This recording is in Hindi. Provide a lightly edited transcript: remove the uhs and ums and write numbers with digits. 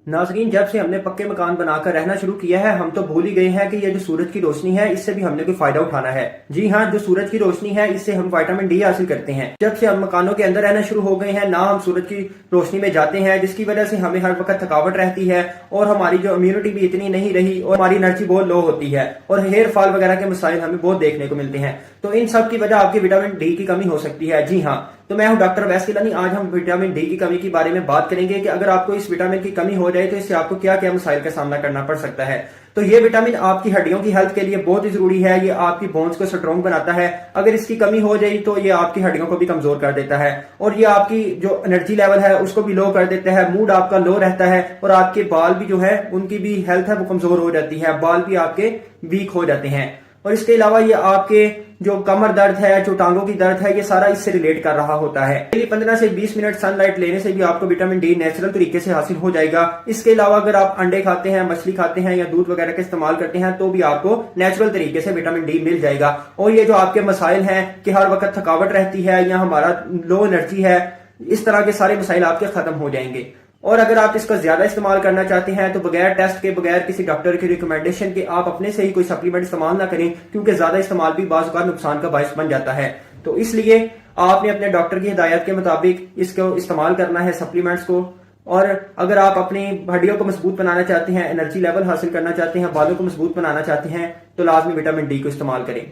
नाज़रीन, जब से हमने पक्के मकान बनाकर रहना शुरू किया है, हम तो भूल ही गए हैं कि ये जो सूरज की रोशनी है, इससे भी हमने कोई फायदा उठाना है। जी हाँ, जो सूरज की रोशनी है, इससे हम विटामिन डी हासिल करते हैं। जब से हम मकानों के अंदर रहना शुरू हो गए हैं, ना हम सूरज की रोशनी में जाते हैं, जिसकी वजह से हमें हर वक्त थकावट रहती है और हमारी जो इम्यूनिटी भी इतनी नहीं रही और हमारी एनर्जी बहुत लो होती है और हेयर फॉल वगैरह के मसाइल हमें बहुत देखने को मिलते हैं। तो इन सब की वजह आपकी विटामिन डी की कमी हो सकती है। जी हाँ, तो मैं हूं डॉक्टर वैस गिलानी। आज हम विटामिन डी की कमी के बारे में बात करेंगे कि अगर आपको इस विटामिन की कमी हो जाए तो इससे आपको क्या क्या मसाइल का सामना करना पड़ सकता है। तो ये विटामिन आपकी हड्डियों की हेल्थ के लिए बहुत ही जरूरी है। ये आपकी बोन्स को स्ट्रॉन्ग बनाता है। अगर इसकी कमी हो जाए तो ये आपकी हड्डियों को भी कमजोर कर देता है और ये आपकी जो एनर्जी लेवल है उसको भी लो कर देता है। मूड आपका लो रहता है और आपके बाल भी जो है उनकी भी हेल्थ है वो कमजोर हो जाती है। बाल भी आपके वीक हो जाते हैं और इसके अलावा ये आपके जो कमर दर्द है, जो टांगों की दर्द है, ये सारा इससे रिलेट कर रहा होता है। डेली 15 से 20 मिनट सनलाइट लेने से भी आपको विटामिन डी नेचुरल तरीके से हासिल हो जाएगा। इसके अलावा अगर आप अंडे खाते हैं, मछली खाते हैं या दूध वगैरह का इस्तेमाल करते हैं तो भी आपको नेचुरल तरीके से विटामिन डी मिल जाएगा। और ये जो आपके मसाइल हैं कि हर वक्त थकावट रहती है या हमारा लो एनर्जी है, इस तरह के सारे मसाइल आपके खत्म हो जाएंगे। और अगर आप इसका ज्यादा इस्तेमाल करना चाहते हैं तो बगैर टेस्ट के, बगैर किसी डॉक्टर की रिकमेंडेशन के आप अपने से ही कोई सप्लीमेंट इस्तेमाल ना करें, क्योंकि ज्यादा इस्तेमाल भी बाज़ औक़ात नुकसान का बायस बन जाता है। तो इसलिए आपने अपने डॉक्टर की हिदायत के मुताबिक इसको इस्तेमाल करना है, सप्लीमेंट्स को। और अगर आप अपनी हड्डियों को मजबूत बनाना चाहते हैं, एनर्जी लेवल हासिल करना चाहते हैं, बालों को मजबूत बनाना चाहते हैं, तो लाजमी विटामिन डी को इस्तेमाल करें।